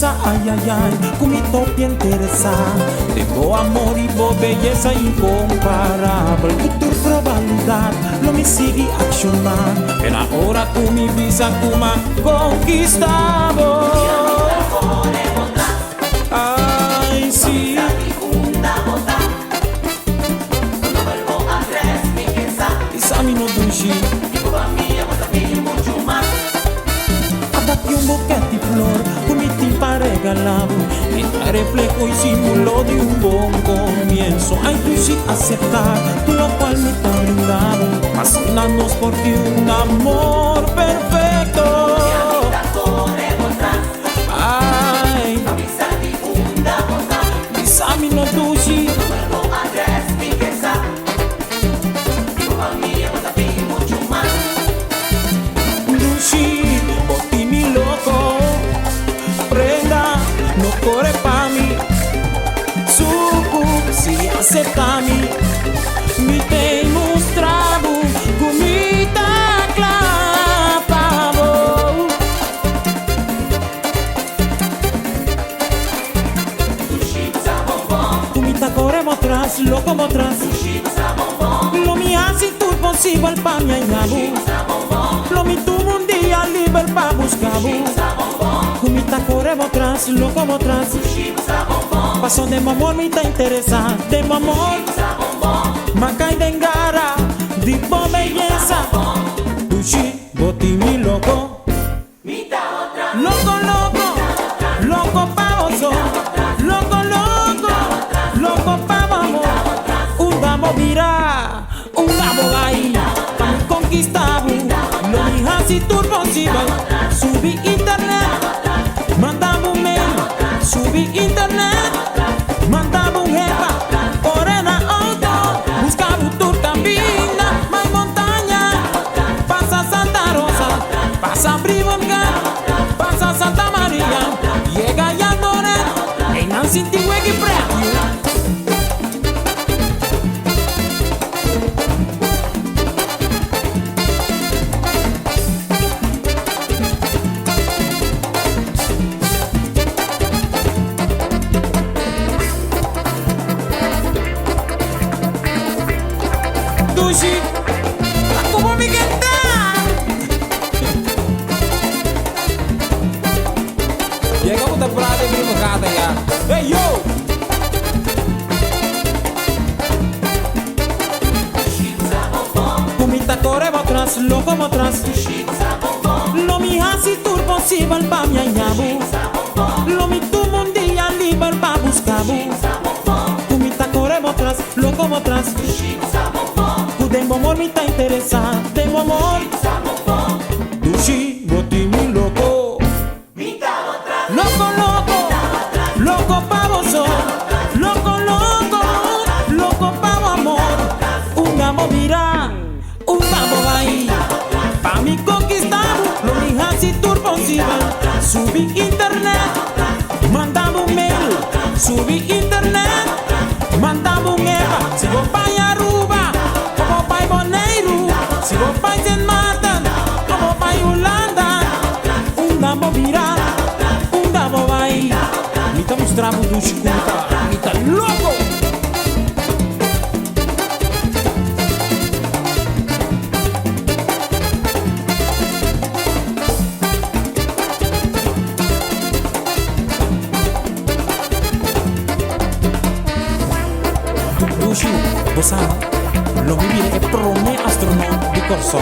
conquista, ay, ay, ay, con mi topi interesante. Tengo amor y vos belleza incomparable. Tu probabilidad lo me sigue accionando. Pero ahora tú mi visa, tú me has conquistado. Ay, sí. Isami no dushi. Date un boquete de flor, con mi timpa regalado. Entra reflejo y símbolo de un buen comienzo. Ay, tú sí aceptar, tú lo cual me está brindado. Apasionarnos por ti un amor perfecto. Ay, Isami no dushi. Dushi, boti mi loco, prenda, no corre pa' mí. Suku, si acepta mí, mi te mostrado, comita clapavo. Comita corremos atrás, loco atrás. Lo mi hace tu posible pa' mi añabu. Lo mi tu un día libre pa' buscar. Comita corremos atrás, loco atrás. Paso de amor me está interesa, de amor. Macay de engara, tipo belleza. Dushi, boti mi loco. Loco, loco, loco pa' oso. Loco, loco, loco pa' amor. Un damo mira, un damo ahí. Pa' mi conquistado, lo mi así tu posible. Subí internet, mandamos un mail. Subí internet, mandamos un jefa. Orena auto, buscamos tu cabina. Mai montaña, pasa Santa Rosa, pasa Bribonga, pasa Santa María. Llega ya Doret, en Nancy Tiwegi Preview. Dushi, como mi guitarra. Llegamos temporada de primo cata ya. Hey yo. Comita corremos atrás, loco atrás. Lo mi hace tu posible pa' mi añabu. Lo mi tu un día libre pa' buscar. Comita corremos atrás, loco atrás. Demo amor me está interesado, demo amor. Dushi, boti mi loco. Loco, loco, loco pa' vos. Loco, loco, loco pa' amor. Un amo mira, un amo ahí. Pa' mi conquistar, lo mi así tu posible. Subí internet, mandamos un mail. Subí internet, mandamos un eva. Si vos pa' Aruba, como pa' Bonaire. Si vos pa' Saint Martin, como pa' Holanda. Un damo mira, un damo ahí. Mi te mostramos do chicuta, mi te loco. Dushi, vos sabes, lo mi viene es promé astronauta de Corso.